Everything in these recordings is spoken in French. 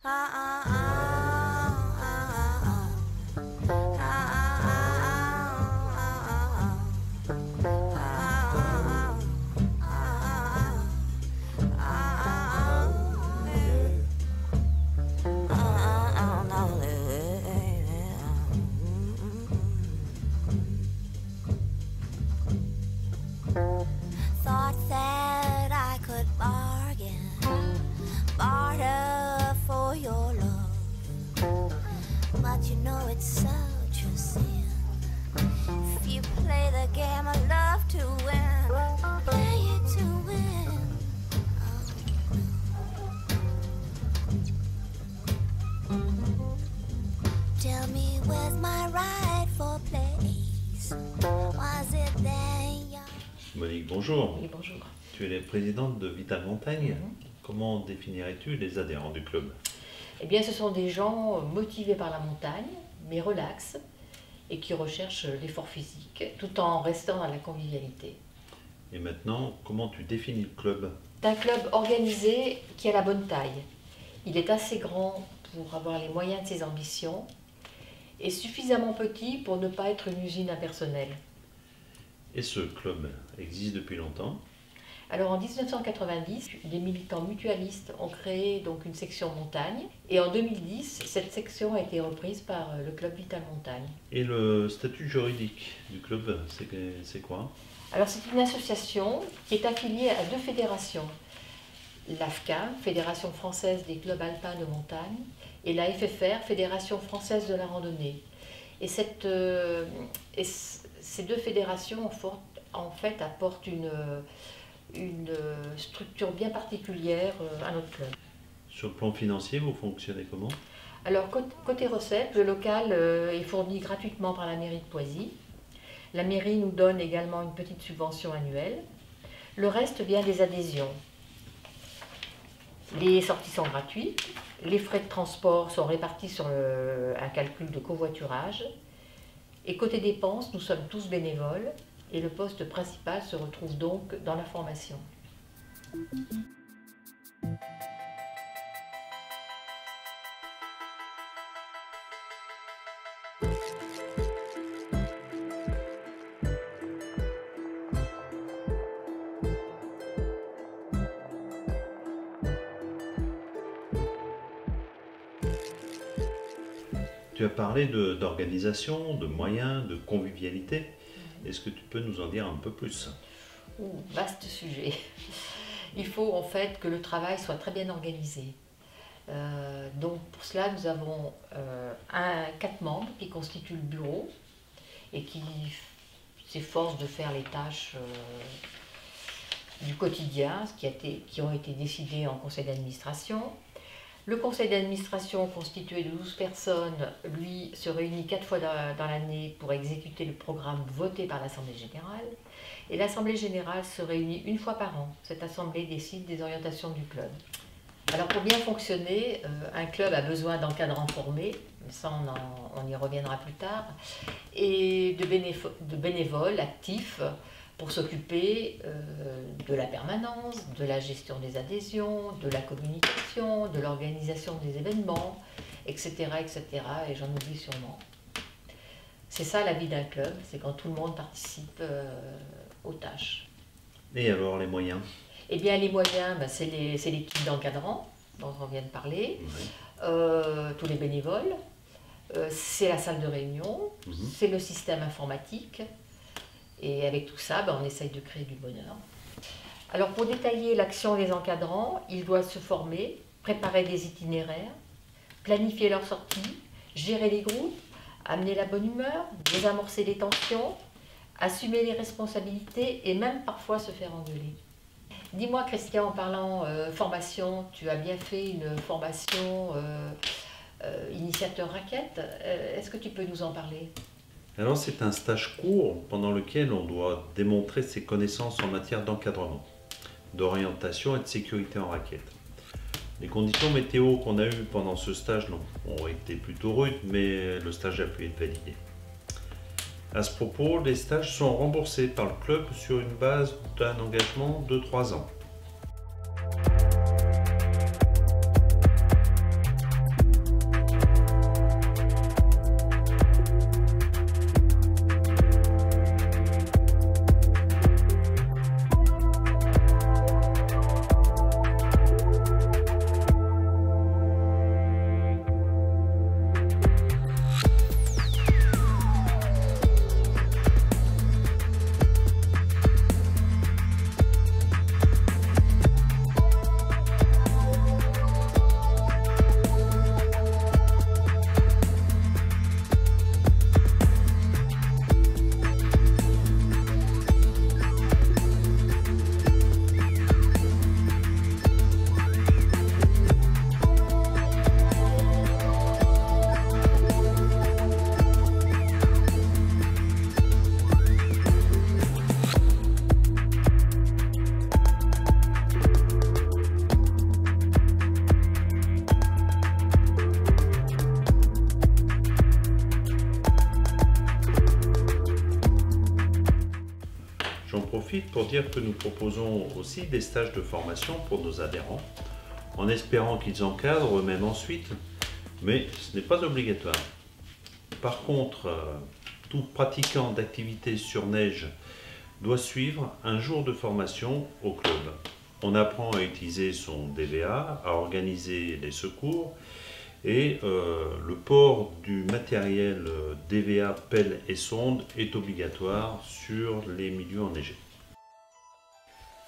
Thought that I could barter for your love, but you know it's such a sin. If you play the game of love to win, play it to win. Tell me where's my rightful place? Was it there? Monique, bonjour. Oui, bonjour. Tu es la présidente de Vital Montagne. Comment définirais-tu les adhérents du club? Eh bien, ce sont des gens motivés par la montagne, mais relax, et qui recherchent l'effort physique, tout en restant dans la convivialité. Et maintenant, comment tu définis le club? C'est un club organisé qui a la bonne taille. Il est assez grand pour avoir les moyens de ses ambitions, et suffisamment petit pour ne pas être une usine impersonnelle. Et ce club existe depuis longtemps? Alors en 1990, des militants mutualistes ont créé donc une section montagne et en 2010, cette section a été reprise par le club Vital Montagne. Et le statut juridique du club, c'est quoi? Alors c'est une association qui est affiliée à deux fédérations, l'AFCAM, Fédération française des clubs alpins de montagne, et la FFR, Fédération française de la randonnée. Et ces deux fédérations en fait apportent une structure bien particulière à notre club. Sur le plan financier, vous fonctionnez comment? Alors côté recettes, le local est fourni gratuitement par la mairie de Poisy. La mairie nous donne également une petite subvention annuelle. Le reste vient des adhésions. Les sorties sont gratuites, les frais de transport sont répartis sur un calcul de covoiturage. Et côté dépenses, nous sommes tous bénévoles et le poste principal se retrouve donc dans la formation. Tu as parlé d'organisation, de moyens, de convivialité. Est-ce que tu peux nous en dire un peu plus? Vaste sujet. Il faut en fait que le travail soit très bien organisé. Donc pour cela, nous avons 4 membres qui constituent le bureau et qui s'efforcent de faire les tâches du quotidien, qui ont été décidées en conseil d'administration. Le conseil d'administration, constitué de 12 personnes, lui, se réunit 4 fois dans l'année pour exécuter le programme voté par l'Assemblée générale. Et l'Assemblée générale se réunit 1 fois par an. Cette assemblée décide des orientations du club. Alors pour bien fonctionner, un club a besoin d'encadrants formés, ça on y reviendra plus tard, et de bénévoles actifs pour s'occuper de la permanence, de la gestion des adhésions, de la communication, de l'organisation des événements, etc., etc. Et j'en oublie sûrement. C'est ça la vie d'un club, c'est quand tout le monde participe aux tâches. Et alors les moyens? Eh bien les moyens, c'est l'équipe d'encadrants dont on vient de parler, tous les bénévoles, c'est la salle de réunion, c'est le système informatique. Et avec tout ça, on essaye de créer du bonheur. Alors pour détailler l'action des encadrants, ils doivent se former, préparer des itinéraires, planifier leurs sorties, gérer les groupes, amener la bonne humeur, désamorcer les tensions, assumer les responsabilités et même parfois se faire engueuler. Dis-moi Christian, en parlant formation, tu as bien fait une formation initiateur raquette. Est-ce que tu peux nous en parler? Alors c'est un stage court pendant lequel on doit démontrer ses connaissances en matière d'encadrement, d'orientation et de sécurité en raquette. Les conditions météo qu'on a eues pendant ce stage ont été plutôt rudes, mais le stage a pu être validé. À ce propos, les stages sont remboursés par le club sur une base d'un engagement de 3 ans. profite pour dire que nous proposons aussi des stages de formation pour nos adhérents, en espérant qu'ils encadrent eux-mêmes ensuite, mais ce n'est pas obligatoire. Par contre, tout pratiquant d'activités sur neige doit suivre un jour de formation au club. On apprend à utiliser son DVA, à organiser les secours et le port du matériel DVA, pelle et sonde est obligatoire sur les milieux enneigés.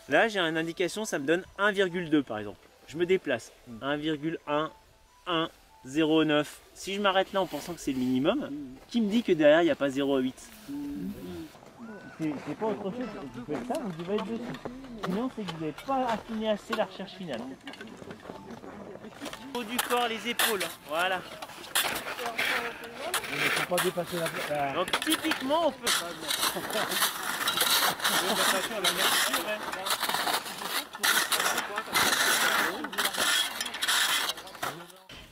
Là j'ai une indication, ça me donne 1,2 par exemple. Je me déplace, 1,1, 1, 0,9. Si je m'arrête là en pensant que c'est le minimum, qui me dit que derrière il n'y a pas 0,8? C'est pas autre chose, vous faites ça, vous devez être dessus. Sinon c'est que vous n'avez pas affiné assez la recherche finale. Le haut du corps, les épaules, voilà. Il ne faut pas dépasser la... Donc typiquement on peut...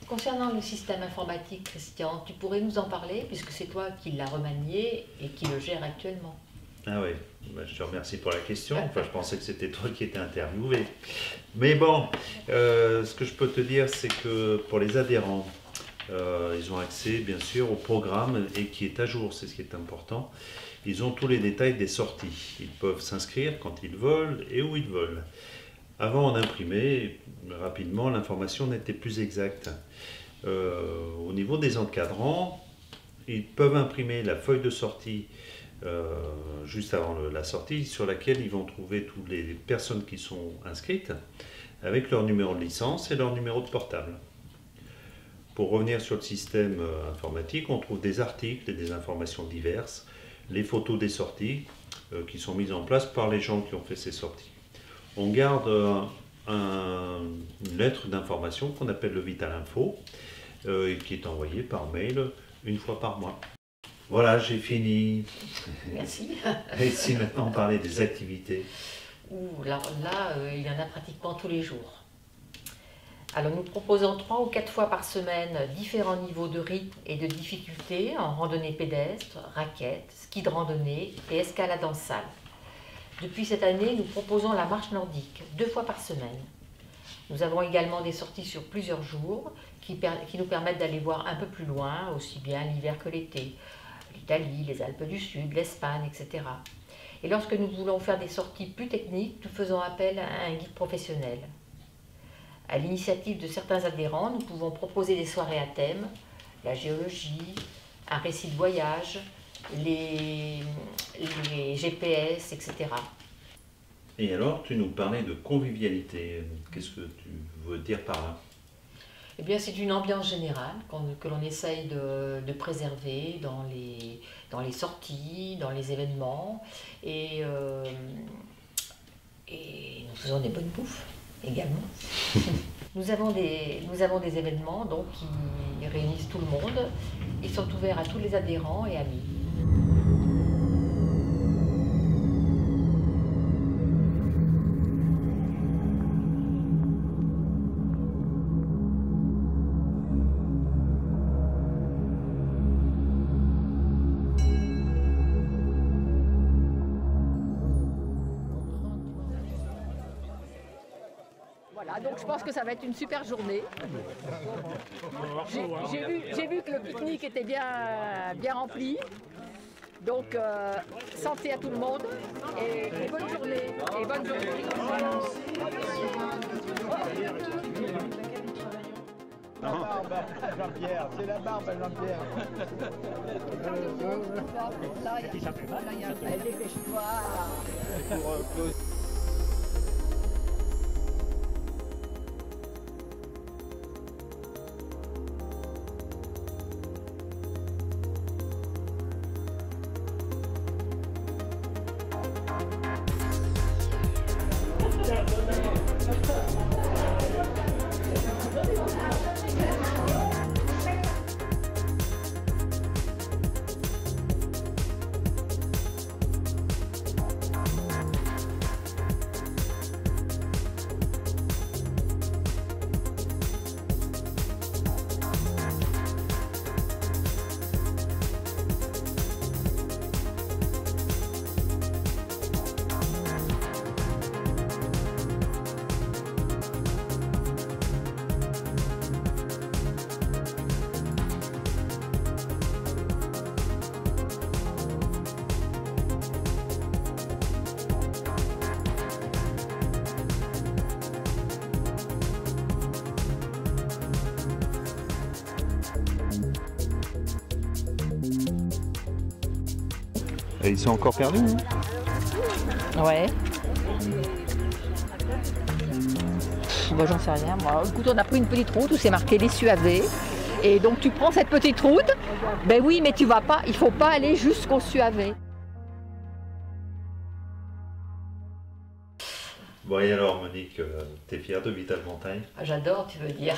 Concernant le système informatique, Christian, tu pourrais nous en parler puisque c'est toi qui l'as remanié et qui le gère actuellement. Ah oui, je te remercie pour la question. Enfin, je pensais que c'était toi qui étais interviewé. Mais bon, ce que je peux te dire, c'est que pour les adhérents, ils ont accès bien sûr au programme et qui est à jour, c'est ce qui est important. Ils ont tous les détails des sorties. Ils peuvent s'inscrire quand ils veulent et où ils veulent. Avant, on imprimait rapidement, l'information n'était plus exacte. Au niveau des encadrants, ils peuvent imprimer la feuille de sortie juste avant la sortie, sur laquelle ils vont trouver toutes les personnes qui sont inscrites, avec leur numéro de licence et leur numéro de portable. Pour revenir sur le système informatique, on trouve des articles et des informations diverses, les photos des sorties qui sont mises en place par les gens qui ont fait ces sorties. On garde une lettre d'information qu'on appelle le Vital Info, qui est envoyée par mail une fois par mois. Voilà, j'ai fini. Merci. Et si maintenant on parlait des activités. Là, il y en a pratiquement tous les jours. Alors nous proposons 3 ou 4 fois par semaine différents niveaux de rythme et de difficulté en randonnée pédestre, raquettes, ski de randonnée et escalade en salle. Depuis cette année, nous proposons la marche nordique 2 fois par semaine. Nous avons également des sorties sur plusieurs jours qui nous permettent d'aller voir un peu plus loin, aussi bien l'hiver que l'été. L'Italie, les Alpes du Sud, l'Espagne, etc. Et lorsque nous voulons faire des sorties plus techniques, nous faisons appel à un guide professionnel. À l'initiative de certains adhérents, nous pouvons proposer des soirées à thème, la géologie, un récit de voyage, les GPS, etc. Et alors, tu nous parlais de convivialité. Qu'est-ce que tu veux dire par là? Eh bien, c'est une ambiance générale que l'on essaye de préserver dans les sorties, dans les événements. Et nous faisons des bonnes bouffes également. Nous avons des événements donc, qui réunissent tout le monde. Ils sont ouverts à tous les adhérents et amis. Voilà, donc je pense que ça va être une super journée. J'ai vu que le pique-nique était bien rempli. Donc santé à tout le monde et bonne journée. Et bonne journée. La barbe à Jean-Pierre, c'est la barbe à Jean-Pierre. Dépêche-toi. Et ils sont encore perdus, hein? Ouais. Moi j'en sais rien. Moi, écoute, on a pris une petite route où c'est marqué les Suavets. Et donc tu prends cette petite route. Ben oui, mais tu vas pas. Il faut pas aller jusqu'au Suavet. Bon et alors Monique, t'es fière de Vital Montagne? J'adore, tu veux dire.